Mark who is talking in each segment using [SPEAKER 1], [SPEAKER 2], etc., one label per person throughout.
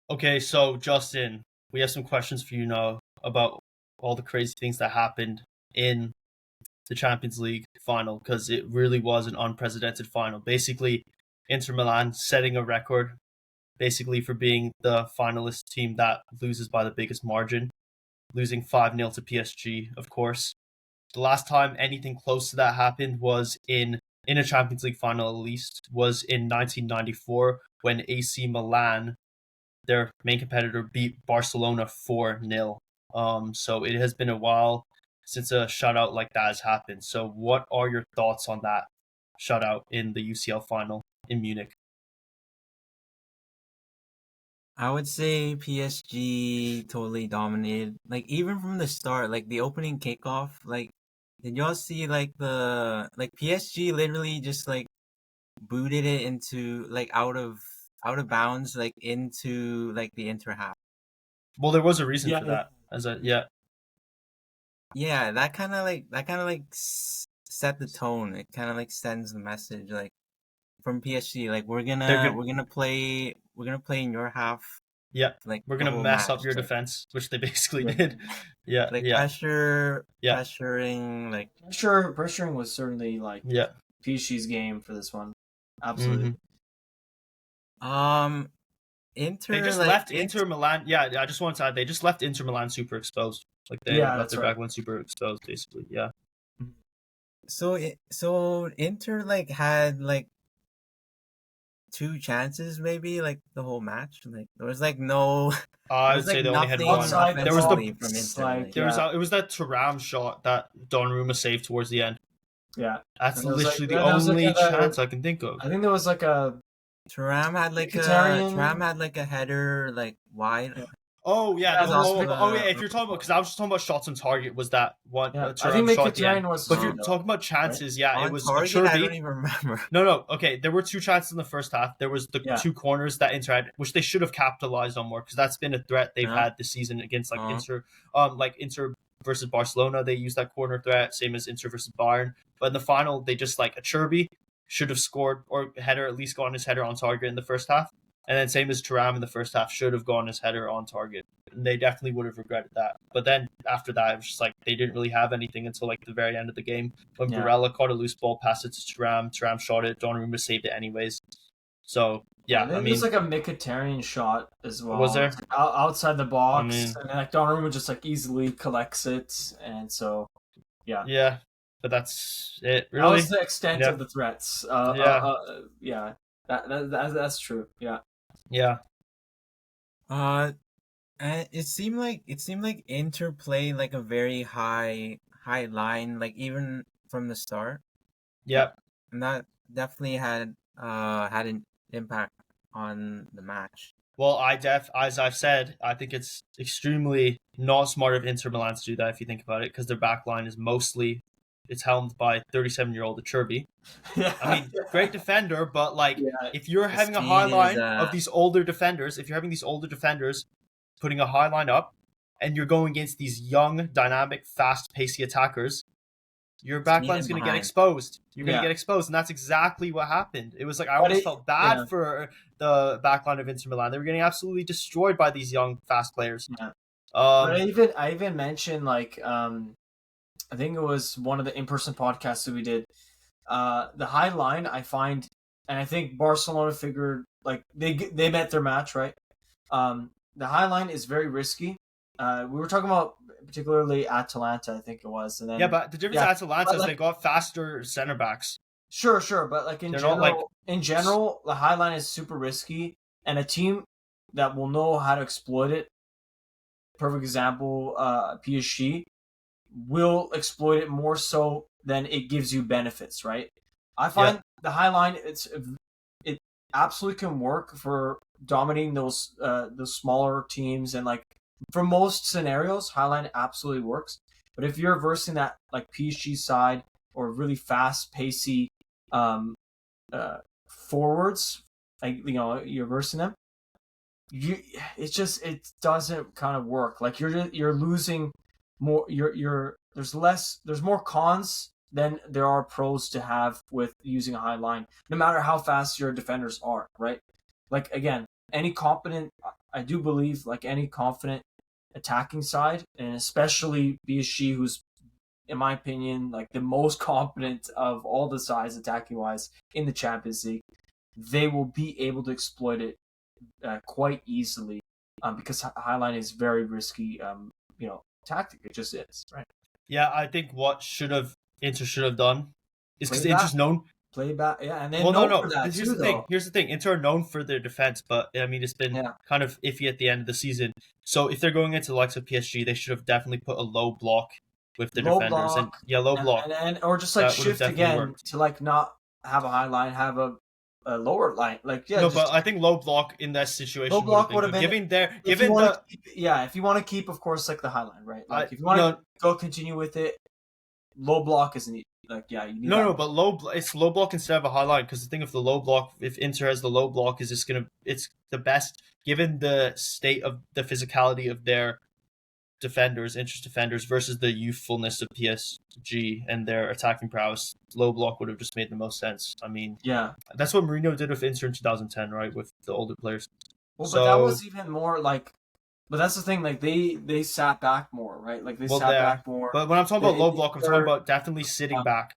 [SPEAKER 1] Okay, so Justin, we have some questions for you now about all the crazy things that happened in the Champions League final because it really was an unprecedented final. Basically, Inter Milan setting a record basically for being the finalist team that loses by the biggest margin, losing 5-0 to PSG, of course. The last time anything close to that happened was in a Champions League final at least was in 1994 when AC Milan, their main competitor, beat Barcelona 4-0. So it has been a while since a shutout like that has happened. So what are your thoughts on that shutout in the UCL final in Munich?
[SPEAKER 2] I would say PSG totally dominated. Like even from the start, like the opening kickoff, like did y'all see like the like PSG literally just like booted it into like out of bounds like into like the Inter half.
[SPEAKER 1] Well, there was a reason
[SPEAKER 3] Yeah,
[SPEAKER 1] for that. Yeah,
[SPEAKER 2] Yeah, that kind of like set the tone. It kind of like sends the message like from PSG like we're
[SPEAKER 1] they're
[SPEAKER 2] gonna
[SPEAKER 1] good.
[SPEAKER 2] we're gonna play in your half
[SPEAKER 1] Yeah,
[SPEAKER 2] like
[SPEAKER 1] we're
[SPEAKER 2] the
[SPEAKER 1] gonna
[SPEAKER 2] whole
[SPEAKER 1] mess up
[SPEAKER 2] match.
[SPEAKER 1] your
[SPEAKER 2] Like
[SPEAKER 1] defense, which they basically
[SPEAKER 3] yeah.
[SPEAKER 1] did. Yeah,
[SPEAKER 2] like
[SPEAKER 1] yeah, yeah,
[SPEAKER 2] pressuring like
[SPEAKER 3] Pressuring was certainly like
[SPEAKER 1] yeah.
[SPEAKER 3] PSG's game for this one. Absolutely.
[SPEAKER 1] hmm
[SPEAKER 2] um
[SPEAKER 1] They
[SPEAKER 2] Inter
[SPEAKER 1] just
[SPEAKER 2] like
[SPEAKER 1] left
[SPEAKER 2] it
[SPEAKER 1] Inter Milan. Yeah, I just want to add, they just left Inter Milan super exposed. Like they
[SPEAKER 3] Yeah,
[SPEAKER 1] left
[SPEAKER 3] that's
[SPEAKER 1] their
[SPEAKER 3] right.
[SPEAKER 1] back one super exposed, basically. Yeah.
[SPEAKER 2] so Inter like had like two chances maybe like the whole match. Like there was like no
[SPEAKER 1] I
[SPEAKER 2] there
[SPEAKER 1] would
[SPEAKER 2] was like
[SPEAKER 1] say they only had
[SPEAKER 2] nothing
[SPEAKER 1] one.
[SPEAKER 3] Outside the
[SPEAKER 1] There was the
[SPEAKER 2] offensively from
[SPEAKER 3] box,
[SPEAKER 2] Inter.
[SPEAKER 3] like
[SPEAKER 2] Like
[SPEAKER 1] there was
[SPEAKER 3] yeah,
[SPEAKER 1] it was that Thuram shot that Donnarumma saved towards the end.
[SPEAKER 3] yeah.
[SPEAKER 1] That's
[SPEAKER 3] And there was like
[SPEAKER 1] literally the
[SPEAKER 3] there was like
[SPEAKER 1] only chance I can think of.
[SPEAKER 3] I think there was like a
[SPEAKER 2] Thuram
[SPEAKER 3] Mkhitaryan.
[SPEAKER 2] had like a header like wide.
[SPEAKER 3] Yeah,
[SPEAKER 1] Oh yeah,
[SPEAKER 3] yeah,
[SPEAKER 1] the
[SPEAKER 3] there was
[SPEAKER 1] whole.
[SPEAKER 3] Mk-
[SPEAKER 1] Oh yeah, if you're talking about, because I was just talking about shots on target, was that one
[SPEAKER 3] yeah. I think
[SPEAKER 1] Thuram shot at the end.
[SPEAKER 3] Mkhitaryan was
[SPEAKER 1] But if
[SPEAKER 3] two
[SPEAKER 1] you're
[SPEAKER 3] though,
[SPEAKER 1] talking about
[SPEAKER 3] right?
[SPEAKER 1] chances, yeah, it
[SPEAKER 2] On
[SPEAKER 1] was a
[SPEAKER 2] target, I don't
[SPEAKER 1] Cherby.
[SPEAKER 2] even remember.
[SPEAKER 1] No. Okay, there were two chances in the first half. There was the
[SPEAKER 3] Yeah,
[SPEAKER 1] two corners that Inter had, which they should have capitalized on more because that's been a threat they've
[SPEAKER 2] Uh,
[SPEAKER 1] had this season against
[SPEAKER 2] uh,
[SPEAKER 1] like Inter versus Barcelona. They used that corner threat, same as Inter versus Bayern. But in the final, they just like a Cherby should have scored or header at least gone his header on target in the first half, and then same as Thuram in the first half should have gone his header on target. And they definitely would have regretted that. But then after that, it was just like they didn't really have anything until like the very end of the game when
[SPEAKER 3] yeah.
[SPEAKER 1] Barella caught a loose ball, passed it to Thuram shot it, Donnarumma saved it anyways. So
[SPEAKER 3] Yeah,
[SPEAKER 1] yeah, I
[SPEAKER 3] there's
[SPEAKER 1] mean,
[SPEAKER 3] like a Mkhitaryan shot as well.
[SPEAKER 1] was there?
[SPEAKER 3] It's like outside the
[SPEAKER 1] I
[SPEAKER 3] box,
[SPEAKER 1] mean,
[SPEAKER 3] and like Donnarumma just like easily collects it, and so yeah,
[SPEAKER 1] yeah, but that's it,
[SPEAKER 3] that was
[SPEAKER 1] really.
[SPEAKER 3] the extent
[SPEAKER 1] Yeah,
[SPEAKER 3] of the threats.
[SPEAKER 1] yeah,
[SPEAKER 3] Yeah, that's true. Yeah,
[SPEAKER 1] yeah.
[SPEAKER 2] uh, and it seemed like Inter played like a very high line, like even from the start,
[SPEAKER 3] yeah,
[SPEAKER 1] Yeah.
[SPEAKER 2] and that definitely had an impact on the match.
[SPEAKER 1] Well, as I've said, I think it's extremely not smart of Inter Milan to do that if you think about it, because their back line is mostly it's helmed by 37-year-old Acerbi.
[SPEAKER 3] yeah,
[SPEAKER 1] I mean, great defender, but like
[SPEAKER 3] yeah,
[SPEAKER 1] if you're
[SPEAKER 2] The
[SPEAKER 1] having a high
[SPEAKER 2] speed is
[SPEAKER 1] line of these older defenders, if you're having these older defenders putting a high line up, and you're going against these young, dynamic, fast, pacey attackers, your back
[SPEAKER 2] speed
[SPEAKER 1] line's
[SPEAKER 2] and
[SPEAKER 1] going to get
[SPEAKER 2] behind.
[SPEAKER 1] exposed. You're going to
[SPEAKER 3] yeah.
[SPEAKER 1] get exposed, and that's exactly what happened. It was like I
[SPEAKER 3] But
[SPEAKER 1] almost
[SPEAKER 3] it,
[SPEAKER 1] felt
[SPEAKER 3] yeah,
[SPEAKER 1] bad for the back line of Inter Milan. They were getting absolutely destroyed by these young, fast players.
[SPEAKER 3] yeah. But
[SPEAKER 1] Um,
[SPEAKER 3] I even mentioned like I think it was one of the in-person podcasts that we did. The high line I find, and I think Barcelona figured like they met their match, right. The high line is very risky. We were talking about particularly Atalanta, I think it was, and then
[SPEAKER 1] yeah, but the difference
[SPEAKER 3] yeah,
[SPEAKER 1] with Atalanta
[SPEAKER 3] but
[SPEAKER 1] is they
[SPEAKER 3] like
[SPEAKER 1] got faster center backs.
[SPEAKER 3] sure, but like
[SPEAKER 1] They're not like
[SPEAKER 3] in general, the high line is super risky, and a team that will know how to exploit it. Perfect example, PSG will exploit it more so than it gives you benefits, right? I
[SPEAKER 1] yeah,
[SPEAKER 3] find the high line it absolutely can work for dominating those smaller teams, and like for most scenarios, high line absolutely works. But if you're versing that like PSG side or really fast pacey um forwards, like you're versing them, you it doesn't kind of work. Like you're losing more. There's more cons than there are pros to have with using a high line, no matter how fast your defenders are, right? Like again, any competent I do believe, like any confident attacking side, and especially PSG, who's, in my opinion, like the most competent of all the sides attacking wise in the Champions League, they will be able to exploit it quite easily, because Highline is very risky, tactic. It just is, right?
[SPEAKER 1] Yeah, I think what Inter should have done is because
[SPEAKER 3] Play
[SPEAKER 1] Inter's
[SPEAKER 3] back.
[SPEAKER 1] known.
[SPEAKER 3] Play back, yeah, and then
[SPEAKER 1] Well,
[SPEAKER 3] for
[SPEAKER 1] no.
[SPEAKER 3] that
[SPEAKER 1] Here's
[SPEAKER 3] too,
[SPEAKER 1] the thing.
[SPEAKER 3] though.
[SPEAKER 1] Here's the thing. Inter are known for their defense, but I mean, it's been
[SPEAKER 3] Yeah.
[SPEAKER 1] kind of iffy at the end of the season. So if they're going into the likes of PSG, they should have definitely put a low block with the
[SPEAKER 3] Low
[SPEAKER 1] defenders,
[SPEAKER 3] block,
[SPEAKER 1] low block.
[SPEAKER 3] and or just like
[SPEAKER 1] That would have
[SPEAKER 3] shift
[SPEAKER 1] definitely
[SPEAKER 3] again
[SPEAKER 1] worked.
[SPEAKER 3] to like not have a high line, have a lower line. Like, yeah,
[SPEAKER 1] No,
[SPEAKER 3] just
[SPEAKER 1] but I think low block in that situation
[SPEAKER 3] low block
[SPEAKER 1] would have been good.
[SPEAKER 3] if you want to keep, if you want to keep, of course, like the high line, right? Like if you want to go continue with it, low block is needed. Like, yeah, you need
[SPEAKER 1] but it's low block instead of a high line, because the thing of the low block, if Inter has the low block, is it's the best given the state of the physicality of their defenders, Inter's defenders, versus the youthfulness of PSG and their attacking prowess. Low block would have just made the most sense. I mean,
[SPEAKER 3] yeah,
[SPEAKER 1] that's what Mourinho did with Inter in 2010, right, with the older players.
[SPEAKER 3] well, but that was even more like. But that's the thing, like they sat back more, right? Like they sat back more.
[SPEAKER 1] But when I'm talking about low block, I'm talking about definitely sitting back.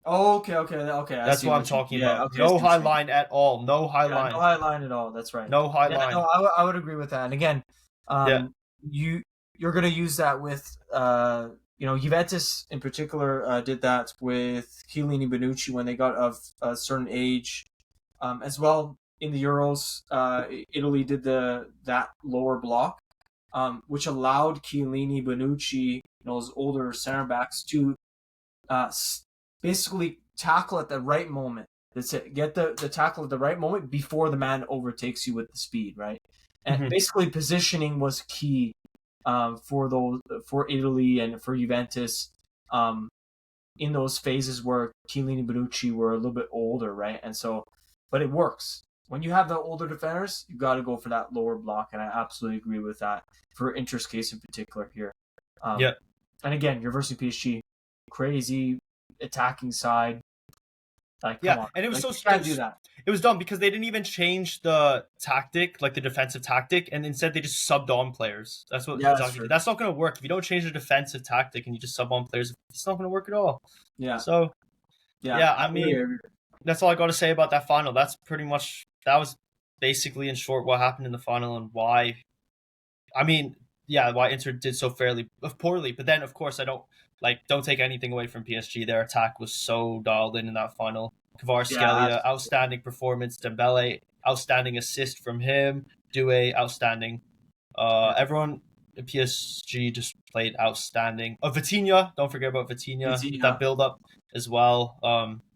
[SPEAKER 3] Oh, okay.
[SPEAKER 1] That's what I'm talking about. Okay, no high line at all. No high line.
[SPEAKER 3] No high line at all. That's right.
[SPEAKER 1] No high line.
[SPEAKER 3] No, I would agree with that. And again, you're gonna use that with Juventus in particular did that with Chiellini, Bonucci when they got of a certain age, as well. In the Euros, Italy did that lower block, which allowed Chiellini, Bonucci, those older center backs to basically tackle at the right moment. That's it. Get the tackle at the right moment before the man overtakes you with the speed, right? And basically, positioning was key for Italy and for Juventus in those phases where Chiellini and Bonucci were a little bit older, right? And so, but it works. When you have the older defenders, you got to go for that lower block, and I absolutely agree with that for Inter's case in particular here. And again, you're versus PSG, crazy attacking side. Like, come on.
[SPEAKER 1] And it was
[SPEAKER 3] you can't do that.
[SPEAKER 1] It was dumb because they didn't even change the tactic, like the defensive tactic, and instead they just subbed on players. That's what that's not going to work. If you don't change the defensive tactic and you just sub on players, it's not going to work at all. Yeah. So, I mean, that's all I got to say about that final. That was basically in short what happened in the final and why. I mean, why Inter did so poorly. But then, of course, don't take anything away from PSG. Their attack was so dialed in that final. Kvaratskhelia, outstanding performance. Dembele, outstanding assist from him. Doué, outstanding. Everyone at PSG just played outstanding. Vitinha, don't forget about Vitinha. That build up as well.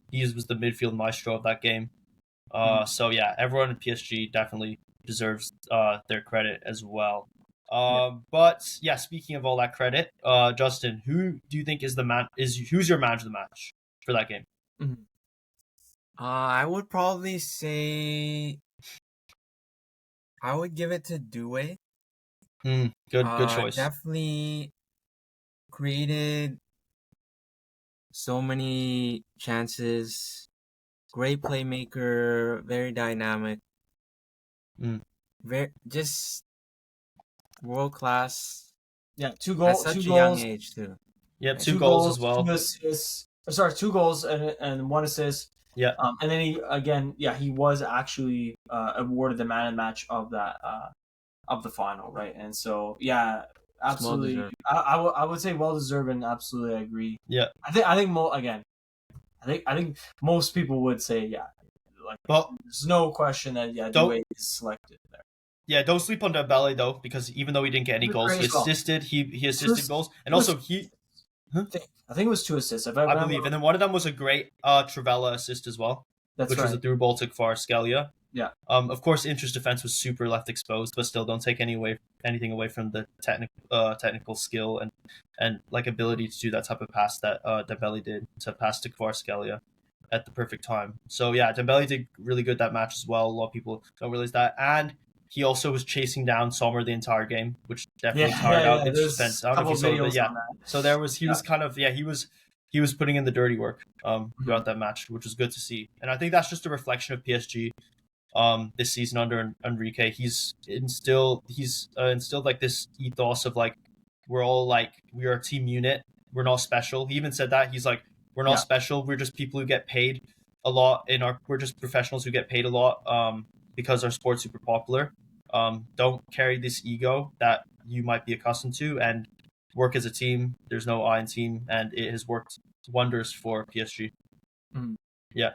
[SPEAKER 1] He was the midfield maestro of that game. So everyone at PSG definitely deserves their credit as well. But speaking of all that credit, Justin, who do you think is who's your man of the match for that game?
[SPEAKER 2] I would probably say I would give it to Doué.
[SPEAKER 1] Good choice.
[SPEAKER 2] Definitely created so many chances. Great playmaker, very dynamic. Very just world class.
[SPEAKER 3] Yeah, 2 goals.
[SPEAKER 2] At such
[SPEAKER 3] 2
[SPEAKER 2] a
[SPEAKER 3] goals.
[SPEAKER 2] young age too.
[SPEAKER 1] Yep, 2 goals as well.
[SPEAKER 3] 2 assists. Sorry, 2 goals and 1 assist.
[SPEAKER 1] Yeah.
[SPEAKER 3] And then he was actually awarded the man of the match of that of the final, right? And so absolutely. I would say well deserved, and absolutely I agree.
[SPEAKER 1] Yeah.
[SPEAKER 3] I think most people would say there's no question that Doué is selected there.
[SPEAKER 1] Yeah, don't sleep on Dembele though, because even though he didn't get any goals, he assisted. He assisted goals, and also
[SPEAKER 3] I think it was 2 assists. I
[SPEAKER 1] believe, and then one of them was a great Trivela assist as well, which was a through ball to Kvaratskhelia.
[SPEAKER 3] Yeah.
[SPEAKER 1] Of course, Inter's defense was super left exposed, but still, don't take anything away from the technical skill and ability to do that type of pass that Dembele did to pass to Kvaratskhelia at the perfect time. So Dembele did really good that match as well. A lot of people don't realize that, and he also was chasing down Sommer the entire game, which definitely tired out Inter's defense. I don't know if you saw it, but so he was putting in the dirty work throughout that match, which was good to see. And I think that's just a reflection of PSG. this season under Enrique. He's instilled like this ethos of like we're all like we are a team unit. We're not special. He even said that he's like we're not special. We're just people who get paid a lot we're just professionals who get paid a lot because our sport's super popular. Don't carry this ego that you might be accustomed to and work as a team. There's no I in team, and it has worked wonders for PSG. Yeah.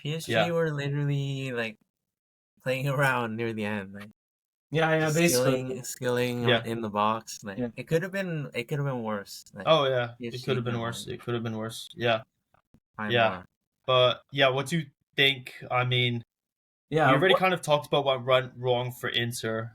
[SPEAKER 2] PSG were literally like playing around near the end, like
[SPEAKER 3] basically
[SPEAKER 2] skilling in the box. Like it could have been worse. Like,
[SPEAKER 1] oh yeah, it could have been worse. It could have been worse. Yeah,
[SPEAKER 2] more.
[SPEAKER 1] But yeah, what do you think? I mean, we already kind of talked about what went wrong for Inter.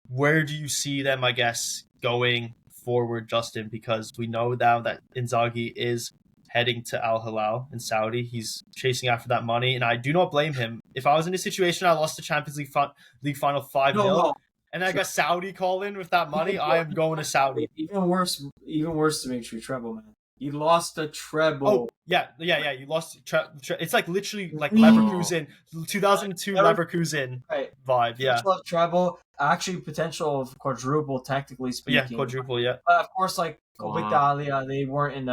[SPEAKER 1] Where do you see them? I guess going forward, Justin, because we know now that Inzaghi is heading to Al Hilal in Saudi. He's chasing after that money, and I do not blame him. If I was in a situation I lost the Champions League final 5-0, and I got Saudi call in with that money, I am going to Saudi.
[SPEAKER 3] Even worse, Dimitri, treble, man. You lost a treble.
[SPEAKER 1] Oh, yeah. You lost. It's like literally like Leverkusen, 2002 Leverkusen vibe. Yeah.
[SPEAKER 3] Potential of treble, actually potential of quadruple, technically speaking.
[SPEAKER 1] Yeah, quadruple. Yeah.
[SPEAKER 3] But of course, like Coppa Italia, they weren't in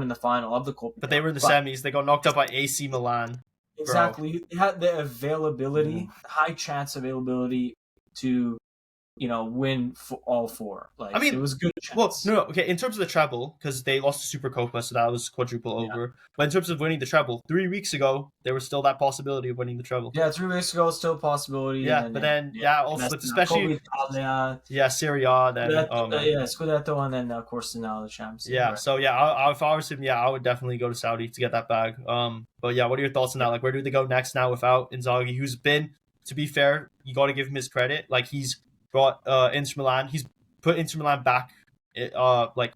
[SPEAKER 3] the final of the Coppa.
[SPEAKER 1] But they were in the semis. They got knocked out by AC Milan.
[SPEAKER 3] Exactly. They had the availability, high chance availability to win all four. Like, I mean, it was a good chance.
[SPEAKER 1] Well, no, okay. In terms of the treble, because they lost the Super Copa, so that was quadruple over. But in terms of winning the treble, 3 weeks ago, there was still that possibility of winning the treble.
[SPEAKER 3] Yeah, 3 weeks ago, still a possibility.
[SPEAKER 1] Yeah, but then, also, especially, Serie A, then,
[SPEAKER 3] Scudetto, and then, of course, now the Champions League.
[SPEAKER 1] Yeah, right? So, if I was him, I would definitely go to Saudi to get that bag. But, yeah, what are your thoughts on that? Like, where do they go next now without Inzaghi, who's been, to be fair, you got to give him his credit. Like, he's brought Inter Milan. He's put Inter Milan back, like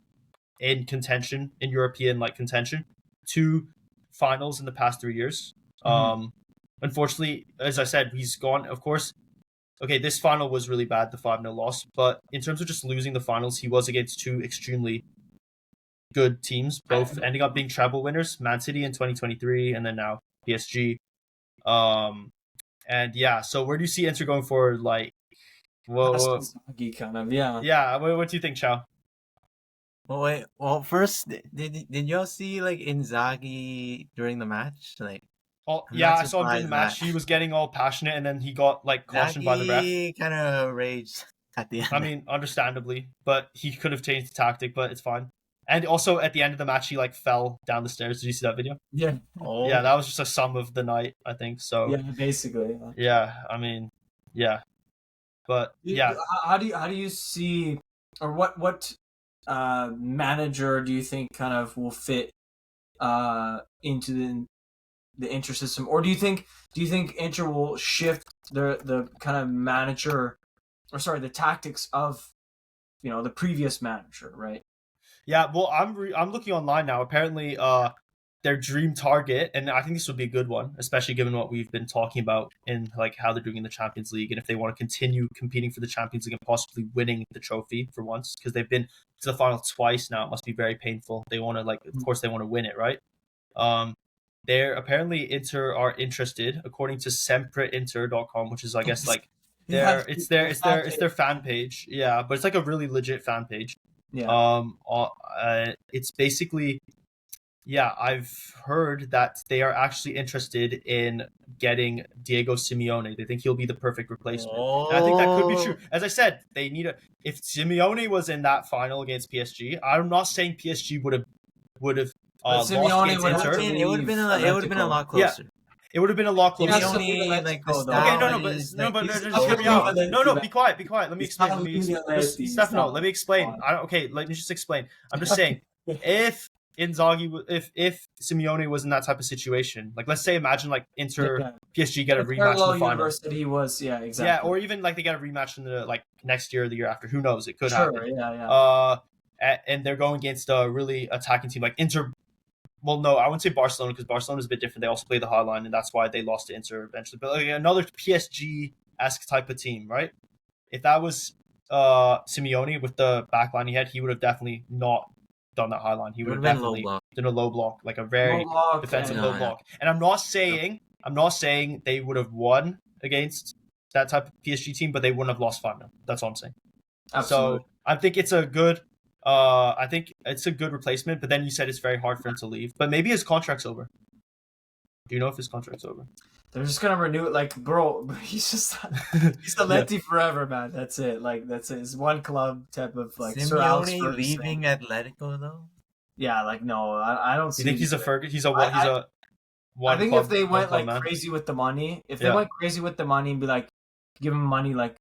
[SPEAKER 1] in contention, in European contention, 2 finals in the past 3 years. Unfortunately, as I said, he's gone. Of course, okay, this final was really bad, the 5-0 loss. But in terms of just losing the finals, he was against 2 extremely good teams, both ending up being treble winners: Man City in 2023, and then now PSG. And yeah, so where do you see Inter going forward? Like,
[SPEAKER 3] kind of,
[SPEAKER 1] yeah. What do you think, Chow?
[SPEAKER 2] Well, first, did y'all see like Inzaghi during the match? Like,
[SPEAKER 1] I saw him during the match. He was getting all passionate, and then he got cautioned by the ref.
[SPEAKER 2] He kind of raged at the end.
[SPEAKER 1] I mean, understandably, but he could have changed the tactic, but it's fine. And also at the end of the match, he fell down the stairs. Did you see that video?
[SPEAKER 3] Yeah.
[SPEAKER 2] Oh.
[SPEAKER 1] Yeah, that was just a sum of the night, I think. So
[SPEAKER 3] yeah, basically.
[SPEAKER 1] Yeah, I mean, yeah. But yeah,
[SPEAKER 3] how do you see, or what manager do you think kind of will fit into the Inter system, or do you think Inter will shift the kind of manager, the tactics of the previous manager, right?
[SPEAKER 1] Yeah, well, I'm looking online now. Apparently, their dream target, and I think this would be a good one, especially given what we've been talking about in how they're doing in the Champions League, and if they want to continue competing for the Champions League and possibly winning the trophy for once, because they've been to the final twice now. It must be very painful. They want to of course they want to win it, right? They're apparently Inter are interested, according to sempreinter.com, which is I guess it's their fan page. Yeah, but it's a really legit fan page.
[SPEAKER 3] Yeah.
[SPEAKER 1] It's basically, I've heard that they are actually interested in getting Diego Simeone. They think he'll be the perfect replacement. And I think that could be true. As I said, they need if Simeone was in that final against PSG, I'm not saying PSG would have lost against Inter.
[SPEAKER 2] It would have been a lot closer.
[SPEAKER 1] Yeah. It would have been a lot closer.
[SPEAKER 2] Just hear
[SPEAKER 1] me out. No, be quiet. Let me explain. Stefano, let me explain. Let me just explain. I'm just saying, if Inzaghi, if Simeone was in that type of situation, let's say, imagine Inter PSG get a rematch in the final.
[SPEAKER 3] University was, exactly.
[SPEAKER 1] Yeah, or even they get a rematch in the next year or the year after. Who knows? It could happen.
[SPEAKER 3] Yeah.
[SPEAKER 1] And they're going against a really attacking team like Inter. Well, no, I wouldn't say Barcelona, because Barcelona is a bit different. They also play the high line, and that's why they lost to Inter eventually. But another PSG-esque type of team, right? If that was Simeone with the back line he had, he would have definitely not done that high line. He would have definitely done a low block, a very defensive low block. And I'm not saying I'm not saying they would have won against that type of PSG team, but they wouldn't have lost 5-0. That's all I'm saying.
[SPEAKER 3] Absolutely.
[SPEAKER 1] So I think it's a good replacement, but then you said it's very hard for him to leave. But maybe his contract's over. Do you know if his contract's over?
[SPEAKER 3] They're just gonna renew it, like, bro. He's just he's a Leti forever, man. That's it. Like, that's it. It's one club type of like
[SPEAKER 2] Simeone leaving Atletico though.
[SPEAKER 3] Yeah, like no, I don't see.
[SPEAKER 1] You think he's a Ferguson? He's a
[SPEAKER 3] I think if they went like crazy with the money, and be like, give him money like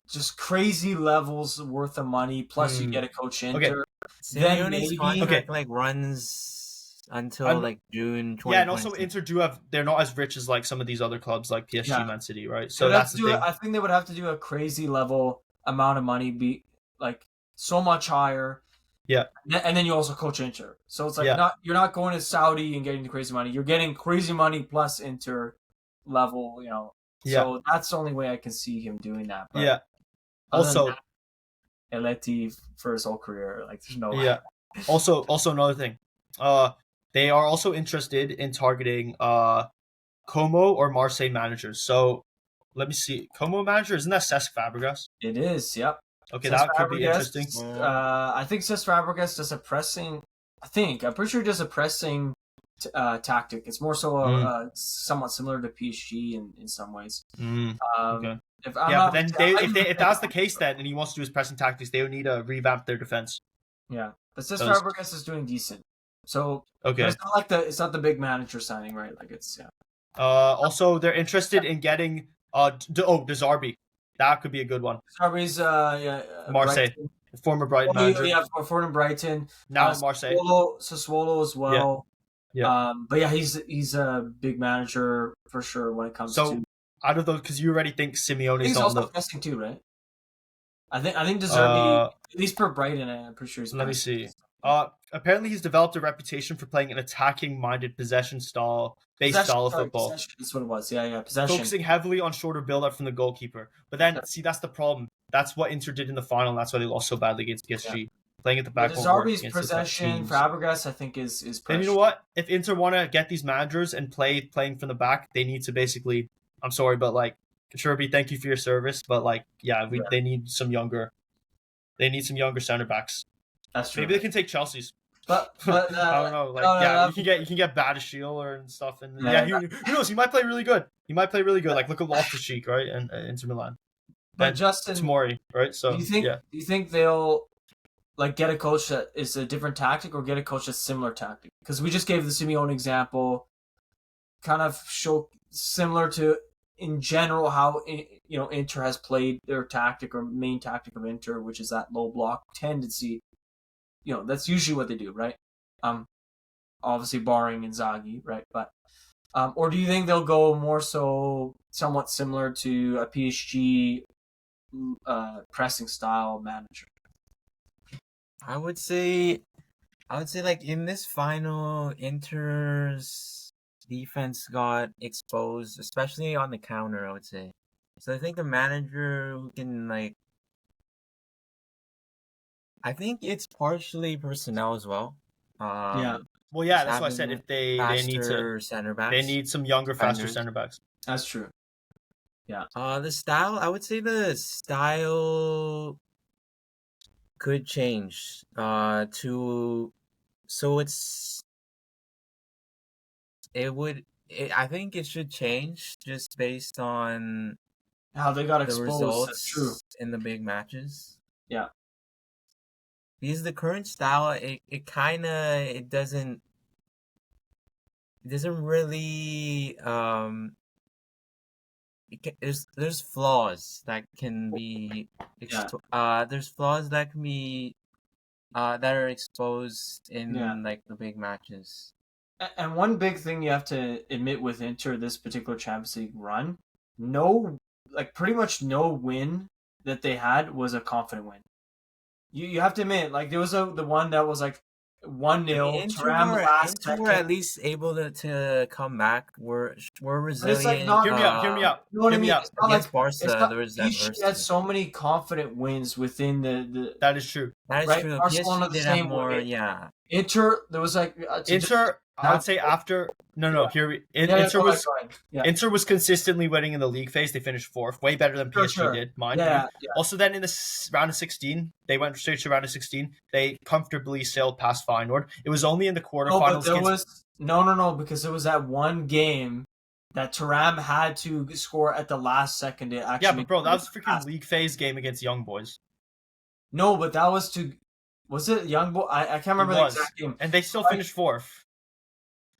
[SPEAKER 3] just crazy levels worth of money, plus you get a coach Inter. Then
[SPEAKER 2] Simeone's contract like runs until like June 2020.
[SPEAKER 1] Yeah, and also Inter they're not as rich as like some of these other clubs like PSG, Man City, right? So that's the thing.
[SPEAKER 3] I think they would have to do a crazy level amount of money, be like so much higher.
[SPEAKER 1] Yeah,
[SPEAKER 3] and then you also coach Inter, so it's like you're not going to Saudi and getting the crazy money. You're getting crazy money plus Inter level, you know. So that's the only way I can see him doing that. But
[SPEAKER 1] also,
[SPEAKER 3] Eleti for his whole career, like there's no way.
[SPEAKER 1] Yeah. Also another thing, they are also interested in targeting Como or Marseille managers. So let me see, Como manager, isn't that Cesc Fabregas?
[SPEAKER 3] It is. Yep.
[SPEAKER 1] Okay, Cesc that could be interesting.
[SPEAKER 3] I think Cesc Fabregas does a pressing. I'm pretty sure he does a pressing tactic. It's more so somewhat similar to PSG in some ways.
[SPEAKER 1] Okay. If that's the case, then and he wants to do his pressing tactics, they would need to revamp their defense.
[SPEAKER 3] Yeah, but Cesc Fabregas is doing decent. So it's not like it's not the big manager signing, right? Like it's
[SPEAKER 1] Also, they're interested in getting De Zerbi. That could be a good one.
[SPEAKER 3] Zerbi's
[SPEAKER 1] Marseille, former Brighton manager.
[SPEAKER 3] Yeah, former Brighton.
[SPEAKER 1] Now Marseille.
[SPEAKER 3] Sassuolo as well.
[SPEAKER 1] Yeah.
[SPEAKER 3] But yeah, he's a big manager for sure when it comes to.
[SPEAKER 1] Out of those, because you already think Simeone's
[SPEAKER 3] he's also pressing too, right? I think De Zerbi, at least for Brighton, I'm pretty sure he's.
[SPEAKER 1] Let me see. Apparently he's developed a reputation for playing an attacking-minded possession style of football.
[SPEAKER 3] Possession, that's what it was. Yeah, possession.
[SPEAKER 1] Focusing heavily on shorter build-up from the goalkeeper. But then, see, that's the problem. That's what Inter did in the final, and that's why they lost so badly against PSG. Playing at the back.
[SPEAKER 3] Zerbi's possession, Fabregas, I think, is pressure.
[SPEAKER 1] And you know what? If Inter want to get these managers and playing from the back, they need to basically, I'm sorry, but like, Sherby, thank you for your service, but like, they need some younger center backs.
[SPEAKER 3] That's true.
[SPEAKER 1] Maybe they can take Chelsea's.
[SPEAKER 3] But
[SPEAKER 1] I don't know. Like, you can get Badiashile and stuff, and who knows? He might play really good. Like look at Loftus-Cheek, right, and Inter Milan.
[SPEAKER 3] But Justin
[SPEAKER 1] Tomori, right? So
[SPEAKER 3] do you think they'll like get a coach that is a different tactic, or get a coach that's similar tactic? Because we just gave the Simeone example, kind of show similar to in general how Inter has played their tactic or main tactic of Inter, which is that low block tendency. That's usually what they do, right? Obviously barring Inzaghi, right? But or do you think they'll go more so somewhat similar to a PSG pressing style manager?
[SPEAKER 2] I would say like in this final, Inter's defense got exposed, especially on the counter, I would say. So I think the manager who can like, I think it's partially personnel as well.
[SPEAKER 1] Well, yeah, that's why I said if they need to
[SPEAKER 2] center backs.
[SPEAKER 1] They need some younger, faster center backs.
[SPEAKER 3] That's true. Yeah.
[SPEAKER 2] The style, I would say the style could change. I think it should change just based on
[SPEAKER 3] how they got exposed.
[SPEAKER 2] The results
[SPEAKER 3] That's true.
[SPEAKER 2] In the big matches.
[SPEAKER 3] Yeah.
[SPEAKER 2] Because the current style, it doesn't really there's flaws that can be there's flaws that can be that are exposed in like the big matches.
[SPEAKER 3] And one big thing you have to admit with Inter this particular Champions League run, pretty much no win that they had was a confident win. You have to admit, like there was the one that was like 1-0.
[SPEAKER 2] Inter were at least able to come back. We're resilient.
[SPEAKER 3] It's like
[SPEAKER 1] hear me out.
[SPEAKER 3] You know what I mean? It's not
[SPEAKER 2] against Barca, there was
[SPEAKER 3] adversity. Had so many confident wins within the.
[SPEAKER 1] That is true.
[SPEAKER 2] That is true.
[SPEAKER 3] Barcelona
[SPEAKER 2] PSG did have more. Yeah.
[SPEAKER 3] Inter, there was like
[SPEAKER 1] Inter. I would say after no. Inter was
[SPEAKER 3] go ahead. Yeah.
[SPEAKER 1] Inter was consistently winning in the league phase. They finished 4th, way better than PSG did, mind you. Also, then in the round of 16, they went straight to round of 16. They comfortably sailed past Feyenoord. It was only in the quarterfinals.
[SPEAKER 3] No, because it was that one game that Thuram had to score at the last second.
[SPEAKER 1] Yeah, but bro, that was a freaking league phase game against Young Boys.
[SPEAKER 3] No, but that was was it Young Boy? I can't remember the exact game.
[SPEAKER 1] And they still finished 4th.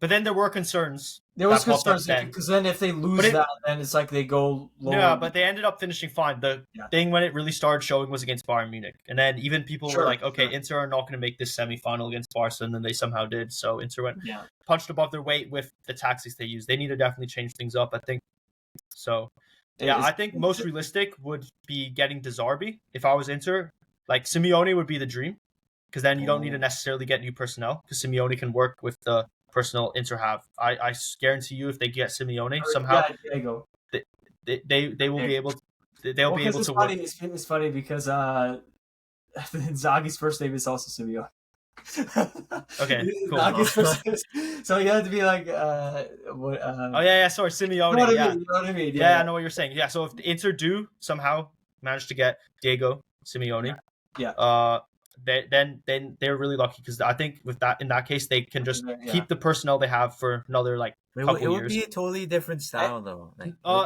[SPEAKER 1] But then there were concerns.
[SPEAKER 3] There was concerns because then if they lose then it's like they go lower.
[SPEAKER 1] Yeah, but they ended up finishing fine. The thing when it really started showing was against Bayern Munich. And then even people were like, okay, Inter are not going to make this semi-final against Barca, and then they somehow did. So Inter went punched above their weight with the tactics they used. They need to definitely change things up, I think. So, I think most realistic would be getting De Zerbi. If I was Inter, like Simeone would be the dream, because then you don't need to necessarily get new personnel, because Simeone can work with the personnel Inter have. I guarantee you, if they get Simeone somehow, they will be able. They'll be able to
[SPEAKER 3] win. It's funny because Inzaghi's first name is also Simeone.
[SPEAKER 1] Okay, cool.
[SPEAKER 3] So you have to be like,
[SPEAKER 1] sorry, Simeone.
[SPEAKER 3] You know what I mean?
[SPEAKER 1] Yeah, I know what you're saying. Yeah, so if Inter do somehow manage to get Diego Simeone, then they're really lucky, because I think in that case they can just keep the personnel they have for another couple years.
[SPEAKER 2] It would be a totally different style though. Like,
[SPEAKER 1] but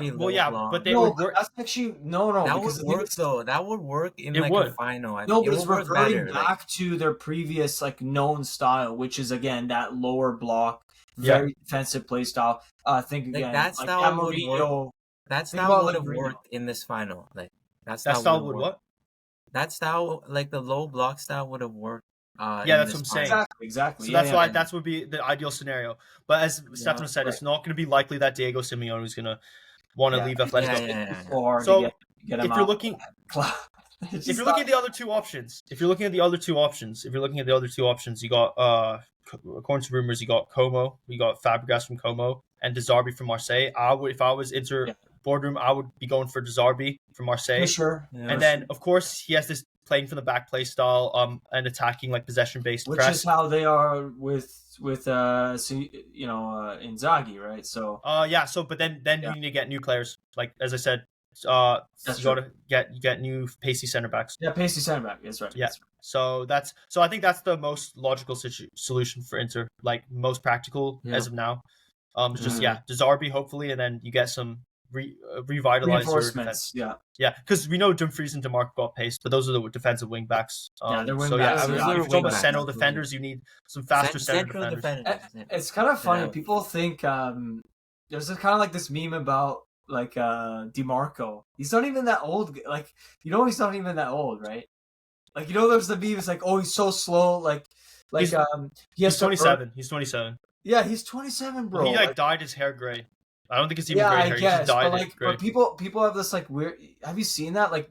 [SPEAKER 1] they would work.
[SPEAKER 3] That's actually
[SPEAKER 2] that would work though. That would work in a final.
[SPEAKER 3] But it's reverting back to their previous known style, which is again that lower block, very defensive play style. Think again,
[SPEAKER 2] that style would work. That style would have worked in this final. Like that style would what? That style, like the low block style, would have worked.
[SPEAKER 1] That's what I'm saying.
[SPEAKER 3] Exactly.
[SPEAKER 1] So that's why that would be the ideal scenario. But as Stefano said, it's not going to be likely that Diego Simeone is going to want to leave Atletico. So if you're looking, if you're looking at the other two options, you got according to rumors, you got Como, you got Fabregas from Como, and De Zerbi from Marseille. If I was Inter boardroom, I would be going for De Zerbi from Marseille.
[SPEAKER 3] For sure.
[SPEAKER 1] And then, of course, he has this playing from the back play style, and attacking possession-based press.
[SPEAKER 3] Which is how they are with Inzaghi, right? So
[SPEAKER 1] but then you need to get new players. Like as I said, you got to get new pacey center backs.
[SPEAKER 3] Yeah, pacey center back. That's right.
[SPEAKER 1] Yeah. So I think that's the most logical solution for Inter, like most practical as of now. It's just De Zerbi hopefully, and then you get some revitalize
[SPEAKER 3] reinforcements.
[SPEAKER 1] Because we know Dumfries and DeMarco got pace, but those are the defensive wing backs.
[SPEAKER 3] They're wing backs.
[SPEAKER 1] If you're talking about central defenders, you need some faster central defenders.
[SPEAKER 3] It's kind of funny. People think there's kind of like this meme about DeMarco. He's not even that old. He's not even that old, right? There's the meme. It's like, oh, he's so slow. He's
[SPEAKER 1] 27. He's 27.
[SPEAKER 3] Yeah, he's 27, bro.
[SPEAKER 1] Well, he dyed his hair gray. I don't think it's even gray hair. He just dyed it gray.
[SPEAKER 3] But people have this weird. Have you seen that? He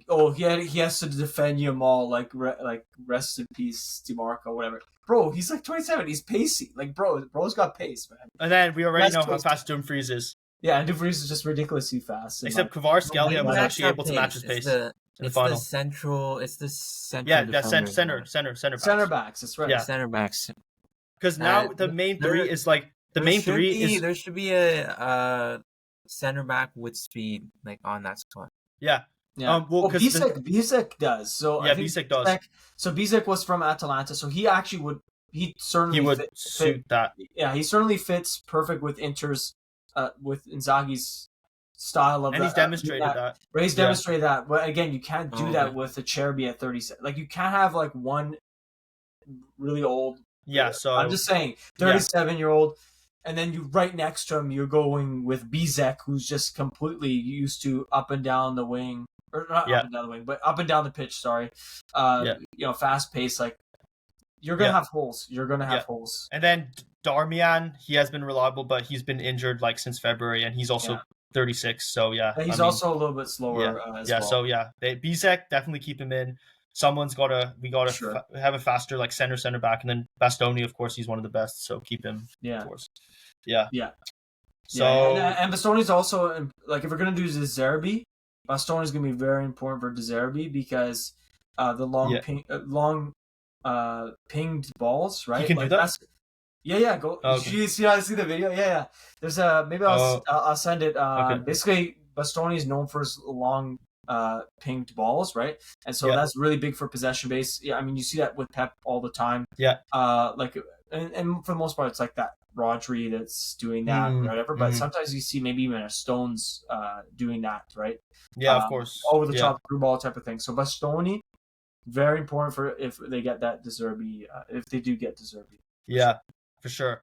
[SPEAKER 3] has to defend Yamal. Rest in peace, DeMarco, whatever. Bro, he's 27. He's pacey. Bro's got pace, man.
[SPEAKER 1] And then we already know how fast Dumfries is.
[SPEAKER 3] Yeah, and Dumfries is just ridiculously fast.
[SPEAKER 1] Except Kvaratskhelia was actually able to match his pace. In the final.
[SPEAKER 2] It's the center.
[SPEAKER 1] Yeah, center backs.
[SPEAKER 3] Center backs. That's right.
[SPEAKER 2] Yeah, center backs.
[SPEAKER 1] Because now the main three is
[SPEAKER 2] there should be a center back with speed on that squad.
[SPEAKER 1] Yeah.
[SPEAKER 3] Bisek does. So
[SPEAKER 1] yeah, Bisek does.
[SPEAKER 3] So Bisek was from Atalanta, so he actually would
[SPEAKER 1] suit that.
[SPEAKER 3] Yeah, he certainly fits perfect with Inter's with Inzaghi's style of.
[SPEAKER 1] And he's demonstrated that.
[SPEAKER 3] He's demonstrated that, but again, you can't do that with a Cherby at 37. You can't have one really old.
[SPEAKER 1] Yeah, so
[SPEAKER 3] I'm just saying, 37-year-old. And then you right next to him, you're going with Bisek, who's just completely used to up and down the wing, or not up and down the wing, but up and down the pitch. Sorry, fast pace. You're gonna have holes. You're gonna have holes.
[SPEAKER 1] And then Darmian, he has been reliable, but he's been injured since February, and he's also 36. So
[SPEAKER 3] he's also a little bit slower. As well.
[SPEAKER 1] So Bisek, definitely keep him in. We gotta have a faster center back, and then Bastoni, of course, he's one of the best, so keep him. Of course. Yeah. So
[SPEAKER 3] and Bastoni's also if we're gonna do De Zerbi, Bastoni's gonna be very important for De Zerbi because the long pinged balls, right?
[SPEAKER 1] He can do that.
[SPEAKER 3] Yeah. Go.
[SPEAKER 1] Okay.
[SPEAKER 3] You see the video? Yeah. There's a maybe I'll send it.
[SPEAKER 1] Okay.
[SPEAKER 3] Basically, Bastoni is known for his long pinged balls, right? And so
[SPEAKER 1] Yeah.
[SPEAKER 3] that's really big for possession base. Yeah, I mean you see that with Pep all the time.
[SPEAKER 1] Yeah.
[SPEAKER 3] Like and for the most part it's like that Rodri that's doing that or whatever. But sometimes you see maybe even a Stones doing that, right?
[SPEAKER 1] Yeah, of course.
[SPEAKER 3] Over the top through ball type of thing. So Bastoni, very important for if they get that De Zerbi, if they do get De Zerbi.
[SPEAKER 1] Yeah, for sure.